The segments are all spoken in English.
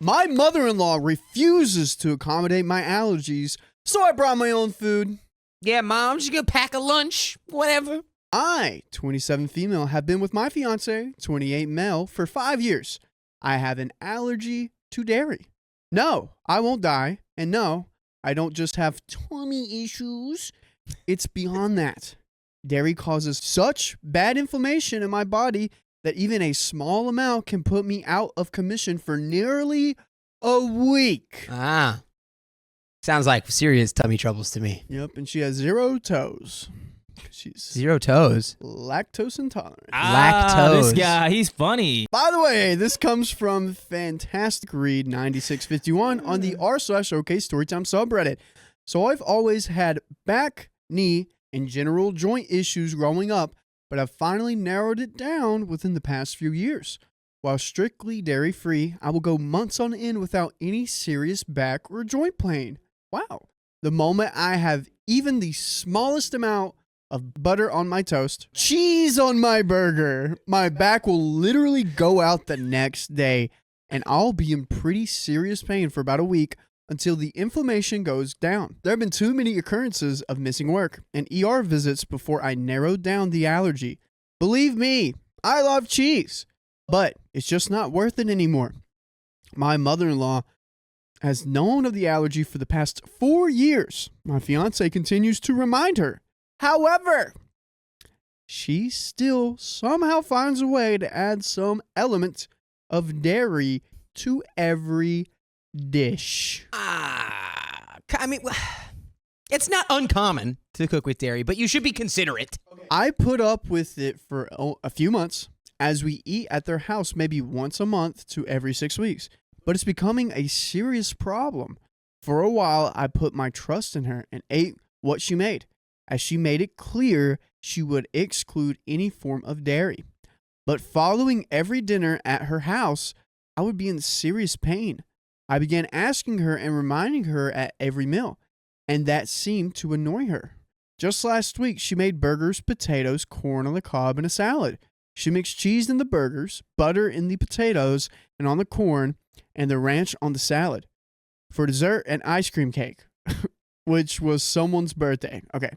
My mother-in-law refuses to accommodate my allergies, so I brought my own food. Yeah, Mom, I'm just going to pack a lunch. Whatever. I, 27 female, have been with my fiance, 28 male, for 5 years. I have an allergy to dairy. No, I won't die. And no, I don't just have tummy issues. It's beyond that. Dairy causes such bad inflammation in my body that even a small amount can put me out of commission for nearly a week. Ah. Sounds like serious tummy troubles to me. Yep, and she has 0 toes. She's 0 toes. lactose intolerant. Lactose. This guy, he's funny. By the way, this comes from Fantastic Read 9651 on the r/OK Storytime subreddit. So I've always had back, knee, and general joint issues growing up, but I've finally narrowed it down within the past few years. While strictly dairy-free, I will go months on end without any serious back or joint pain. Wow. The moment I have even the smallest amount of butter on my toast, cheese on my burger, my back will literally go out the next day, and I'll be in pretty serious pain for about a week until the inflammation goes down. There have been too many occurrences of missing work and ER visits before I narrowed down the allergy. Believe me, I love cheese, but it's just not worth it anymore. My mother-in-law has known of the allergy for the past 4 years. My fiance continues to remind her. However, she still somehow finds a way to add some element of dairy to every dish. I mean, it's not uncommon to cook with dairy, but you should be considerate. I put up with it for a few months as we eat at their house maybe once a month to every 6 weeks, but it's becoming a serious problem. For a while, I put my trust in her and ate what she made, as she made it clear she would exclude any form of dairy. But following every dinner at her house, I would be in serious pain. I began asking her and reminding her at every meal, and that seemed to annoy her. Just last week, she made burgers, potatoes, corn on the cob, and a salad. She mixed cheese in the burgers, butter in the potatoes and on the corn, and the ranch on the salad. For dessert, an ice cream cake, which was someone's birthday. Okay.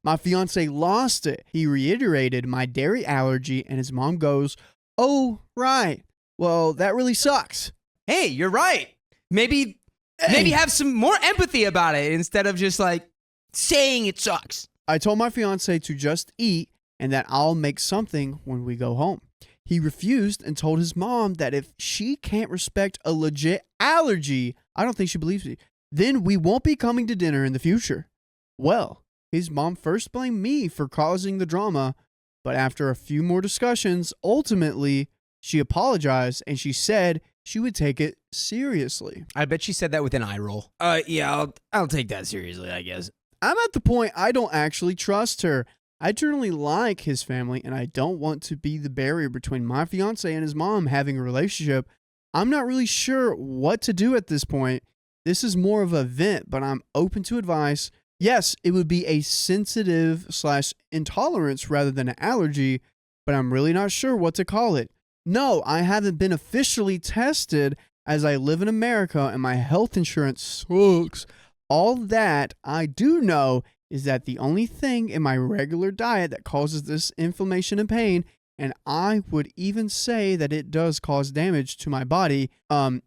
My fiance lost it. He reiterated my dairy allergy, and his mom goes, "Oh, right. Well, that really sucks." Hey, you're right. Maybe have some more empathy about it instead of just like saying it sucks. I told my fiance to just eat and that I'll make something when we go home. He refused and told his mom that if she can't respect a legit allergy, I don't think she believes me, then we won't be coming to dinner in the future. Well, his mom first blamed me for causing the drama, but after a few more discussions, ultimately, she apologized and she said she would take it seriously. I bet she said that with an eye roll. Yeah, I'll take that seriously, I guess. I'm at the point I don't actually trust her. I generally like his family, and I don't want to be the barrier between my fiance and his mom having a relationship. I'm not really sure what to do at this point. This is more of a vent, but I'm open to advice. Yes, it would be a sensitive/intolerance rather than an allergy, but I'm really not sure what to call it. No, I haven't been officially tested as I live in America and my health insurance sucks. All that I do know is that the only thing in my regular diet that causes this inflammation and pain, and I would even say that it does cause damage to my body,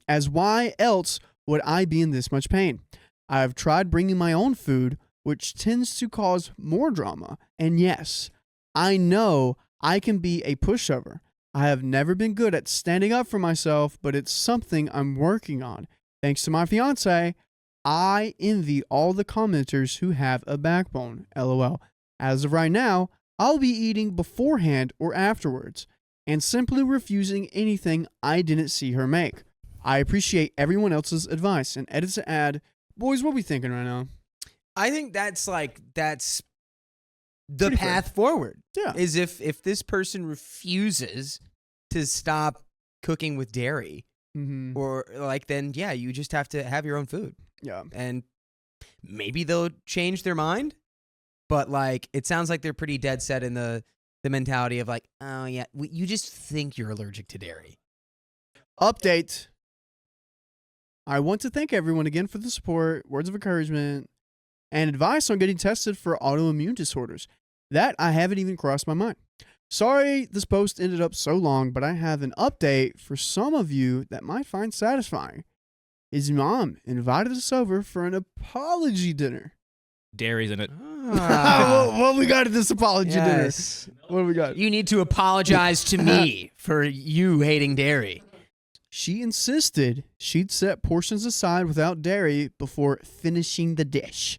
as why else would I be in this much pain? I've tried bringing my own food, which tends to cause more drama. And yes, I know I can be a pushover. I have never been good at standing up for myself, but it's something I'm working on. Thanks to my fiance, I envy all the commenters who have a backbone. LOL. As of right now, I'll be eating beforehand or afterwards, and simply refusing anything I didn't see her make. I appreciate everyone else's advice, and edits to add, boys, what we thinking right now? I think that's the Pretty path forward. Yeah. Is if this person refuses to stop cooking with dairy, Mm-hmm. or like, then yeah, you just have to have your own food. Yeah. And maybe they'll change their mind, but like, it sounds like they're pretty dead set in the mentality of like, oh yeah, you just think you're allergic to dairy. Update. I want to thank everyone again for the support, words of encouragement, and advice on getting tested for autoimmune disorders. That I haven't even crossed my mind. Sorry this post ended up so long, but I have an update for some of you that might find satisfying. His mom invited us over for an apology dinner. Dairy's in it. What we got at this apology dinner? What do we got? You need to apologize to me for you hating dairy. She insisted she'd set portions aside without dairy before finishing the dish.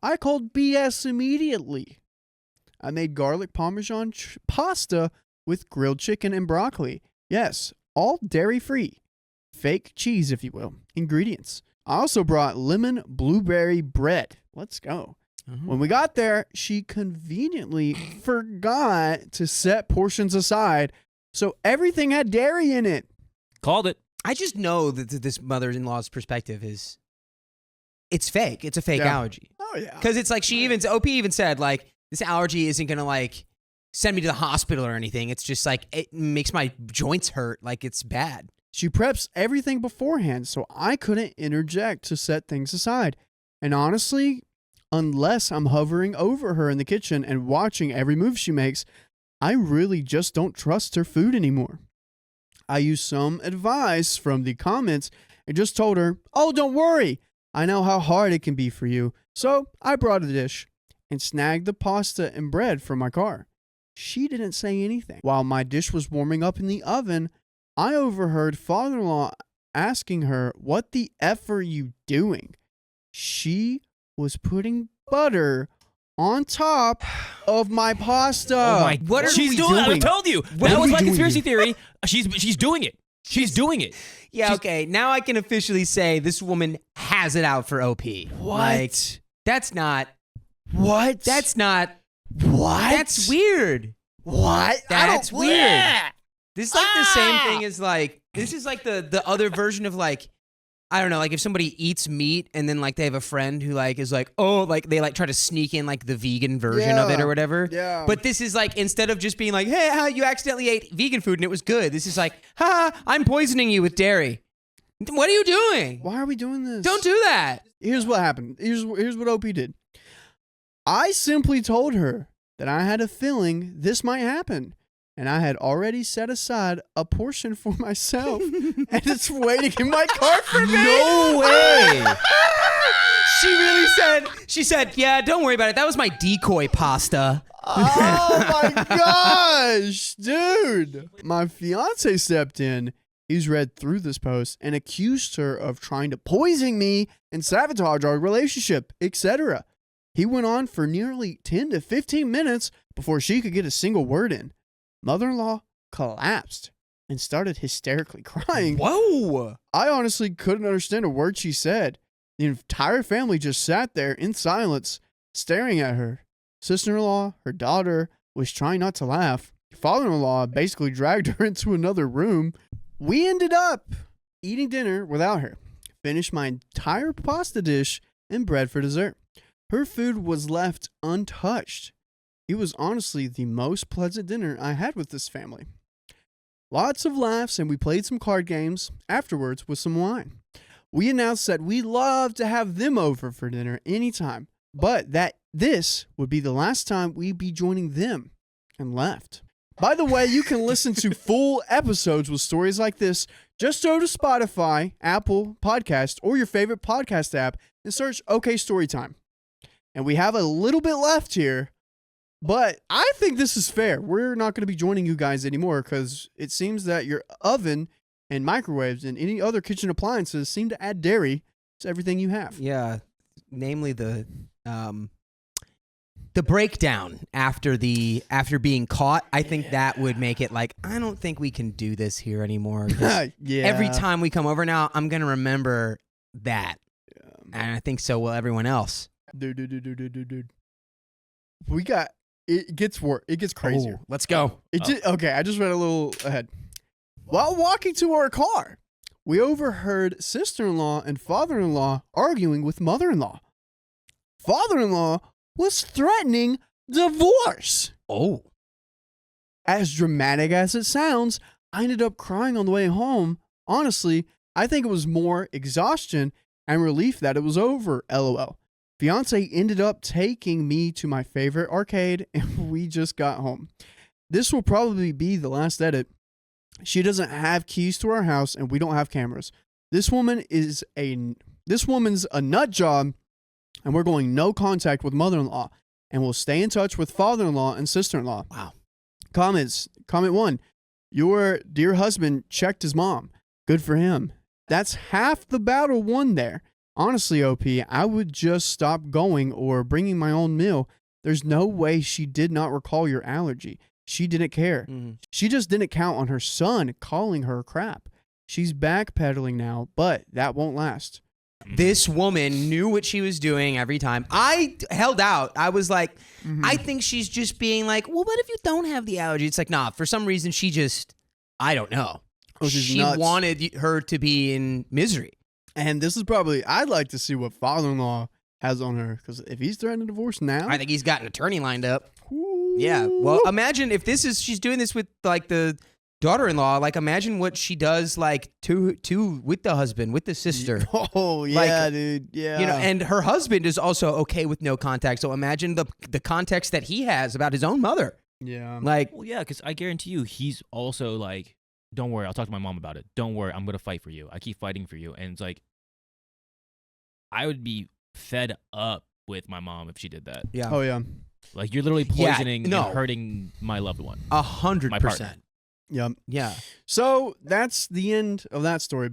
I called BS immediately. I made garlic parmesan pasta with grilled chicken and broccoli. Yes, all dairy-free. Fake cheese, if you will. Ingredients. I also brought lemon blueberry bread. Let's go. When we got there, she conveniently forgot to set portions aside, so everything had dairy in it. Called it. I just know that this mother-in-law's perspective is, it's fake. It's a fake allergy. Oh, yeah. Because it's like OP even said, like, this allergy isn't going to, like, send me to the hospital or anything. It's just, like, it makes my joints hurt. Like, it's bad. She preps everything beforehand, so I couldn't interject to set things aside. And honestly, unless I'm hovering over her in the kitchen and watching every move she makes, I really just don't trust her food anymore. I used some advice from the comments and just told her, oh, don't worry. I know how hard it can be for you. So I brought a dish and snagged the pasta and bread from my car. She didn't say anything. While my dish was warming up in the oven, I overheard father-in-law asking her, what the F are you doing? She was putting butter on top of my pasta. Oh my! What are she's we doing? I doing? told you. What That are was we my doing conspiracy here? theory. She's doing it. She's doing it. Yeah, okay. Now I can officially say this woman has it out for OP. Like, that's not. What? That's not. What? That's weird. What? That's weird. Bleh. This is like the same thing as like, this is like the other version of like, I don't know, like if somebody eats meat and then like they have a friend who like is like, oh, like they like try to sneak in like the vegan version of it or whatever. Yeah. But this is like, instead of just being like, hey, you accidentally ate vegan food and it was good. This is like, I'm poisoning you with dairy. What are you doing? Why are we doing this? Don't do that. Here's what happened. Here's what OP did. I simply told her that I had a feeling this might happen. And I had already set aside a portion for myself. And it's waiting in my car for me. No way. She said, yeah, don't worry about it. That was my decoy pasta. Oh my gosh, dude. My fiance stepped in. He's read through this post and accused her of trying to poison me and sabotage our relationship, etc. He went on for nearly 10 to 15 minutes before she could get a single word in. Mother-in-law collapsed and started hysterically crying. Whoa. I honestly couldn't understand a word she said. The entire family just sat there in silence, staring at her. Sister-in-law, her daughter, was trying not to laugh. Father-in-law basically dragged her into another room. We ended up eating dinner without her. Finished my entire pasta dish and bread for dessert. Her food was left untouched. It was honestly the most pleasant dinner I had with this family. Lots of laughs, and we played some card games afterwards with some wine. We announced that we'd love to have them over for dinner anytime, but that this would be the last time we'd be joining them, and left. By the way, you can listen to full episodes with stories like this. Just go to Spotify, Apple Podcast, or your favorite podcast app and search OK Storytime. And we have a little bit left here. But I think this is fair. We're not going to be joining you guys anymore because it seems that your oven and microwaves and any other kitchen appliances seem to add dairy to everything you have. Yeah, namely the breakdown after being caught. I think that would make it like, I don't think we can do this here anymore. Yeah. Every time we come over now, I'm going to remember that. Yeah. And I think so will everyone else. Dude. We got... It gets worse. It gets crazier. Oh, let's go. Okay, I just read a little ahead. While walking to our car, we overheard sister-in-law and father-in-law arguing with mother-in-law. Father-in-law was threatening divorce. Oh. As dramatic as it sounds, I ended up crying on the way home. Honestly, I think it was more exhaustion and relief that it was over, lol. Fiance ended up taking me to my favorite arcade and we just got home. This will probably be the last edit. She doesn't have keys to our house and we don't have cameras. This woman's a nut job and we're going no contact with mother-in-law and we'll stay in touch with father-in-law and sister-in-law. Wow. Comments. Comment 1. Your dear husband checked his mom. Good for him. That's half the battle won there. Honestly, OP, I would just stop going or bringing my own meal. There's no way she did not recall your allergy. She didn't care. Mm-hmm. She just didn't count on her son calling her crap. She's backpedaling now, but that won't last. This woman knew what she was doing every time. I held out. I was like, I think she's just being like, well, what if you don't have the allergy? It's like, nah, for some reason she just, I don't know. Oh, she's she nuts. wanted her to be in misery. And this is probably, I'd like to see what father-in-law has on her, because if he's threatening divorce now. I think he's got an attorney lined up. Ooh. Yeah. Well, imagine if she's doing this with like the daughter-in-law, like imagine what she does like to with the husband, with the sister. Oh yeah, dude. Yeah. You know, and her husband is also okay with no contact. So imagine the context that he has about his own mother. Yeah. Like, Well, yeah, because I guarantee you, he's also like, don't worry, I'll talk to my mom about it. Don't worry, I'm going to fight for you. I keep fighting for you. And it's like, I would be fed up with my mom if she did that. yeah, Oh yeah. Like, you're literally Yeah, poisoning no. and hurting my loved one. 100%. partner. Yep. Yeah. So that's the end of that story.